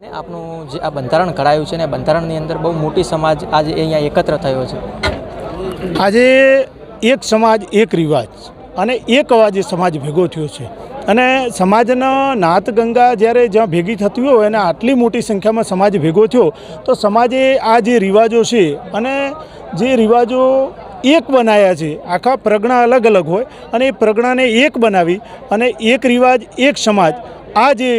આપનું જે આ બંધારણ ઘડાયું છે ને બંધારણની અંદર બહુ મોટી સમાજ આજે અહીંયા એકત્ર થયો છે। આજે એક સમાજ એક રિવાજ અને એક અવાજે સમાજ ભેગો થયો છે અને સમાજના નાત ગંગા જ્યારે જ્યાં ભેગી થતી હોય અને આટલી મોટી સંખ્યામાં સમાજ ભેગો થયો તો સમાજે આ જે રિવાજો છે અને જે રિવાજો એક બનાવ્યા છે, આખા પ્રગણા અલગ અલગ હોય અને એ પ્રગણાને એક બનાવી અને એક રિવાજ એક સમાજ આ જે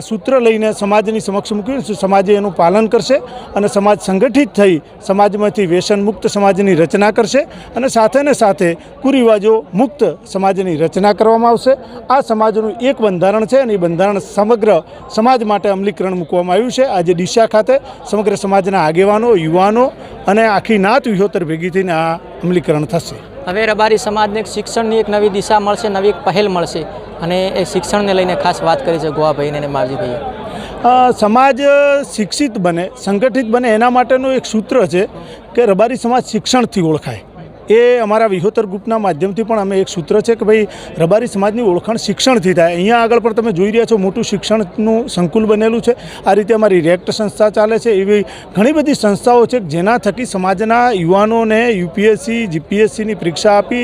સૂત્ર લઈને સમાજની સમક્ષ મૂક્યું છે, સમાજે એનું પાલન કરશે અને સમાજ સંગઠિત થઈ સમાજમાંથી વ્યસન મુક્ત સમાજની રચના કરશે અને સાથે ને સાથે કુરિવાજો મુક્ત સમાજની રચના કરવામાં આવશે। આ સમાજનું એક બંધારણ છે અને એ બંધારણ સમગ્ર સમાજ માટે અમલીકરણ મૂકવામાં આવ્યું છે। આજે ડીસા ખાતે સમગ્ર સમાજના આગેવાનો, યુવાનો અને આખી નાત વિહોતર ભેગી થઈને આ અમલીકરણ થશે। હવે રબારી સમાજને શિક્ષણની એક નવી દિશા મળશે, નવી એક પહેલ મળશે અને એ શિક્ષણને લઈને ખાસ વાત કરી છે ગોવાભાઈને અને માવજીભાઈએ। સમાજ શિક્ષિત બને, સંગઠિત બને એના માટેનું એક સૂત્ર છે કે રબારી સમાજ શિક્ષણથી ઓળખાય। એ અમારા વિહોતર ગ્રુપના માધ્યમથી પણ અમે એક સૂત્ર છે કે ભાઈ રબારી સમાજની ઓળખાણ શિક્ષણથી થાય। અહીંયા આગળ પણ તમે જોઈ રહ્યા છો મોટું શિક્ષણનું સંકુલ બનેલું છે। આ રીતે અમારી રેક્ટ સંસ્થા ચાલે છે, એવી ઘણી બધી સંસ્થાઓ છે જેના થકી સમાજના યુવાનોને યુપીએસસી જીપીએસસીની પરીક્ષા આપી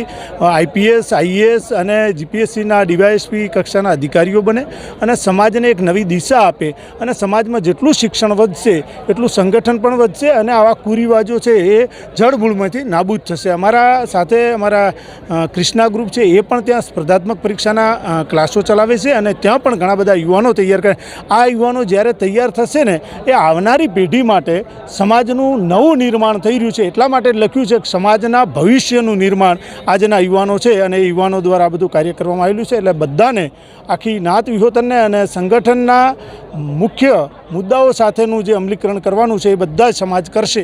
આઈપીએસ આઈએએસ અને જીપીએસસીના ડીવાયએસપી કક્ષાના અધિકારીઓ બને અને સમાજને એક નવી દિશા આપે અને સમાજમાં જેટલું શિક્ષણ વધશે એટલું સંગઠન પણ વધશે અને આવા કુરિવાજો છે એ જળમૂળમાંથી નાબૂદ થશે। સાથે અમારા ક્રિષ્ના ગ્રુપ છે એ પણ ત્યાં સ્પર્ધાત્મક પરીક્ષાના ક્લાસો ચલાવે છે અને ત્યાં પણ ઘણા બધા યુવાનો તૈયાર કરે। આ યુવાનો જ્યારે તૈયાર થશે ને એ આવનારી પેઢી માટે સમાજનું નવું નિર્માણ થઈ રહ્યું છે। એટલા માટે લખ્યું છે કે સમાજના ભવિષ્યનું નિર્માણ આજના યુવાનો છે અને એ યુવાનો દ્વારા આ બધું કાર્ય કરવામાં આવેલું છે। એટલે બધાને આખી નાત વિહોતરને અને સંગઠનના મુખ્ય મુદ્દાઓ સાથેનું જે અમલીકરણ કરવાનું છે એ બધા જ સમાજ કરશે।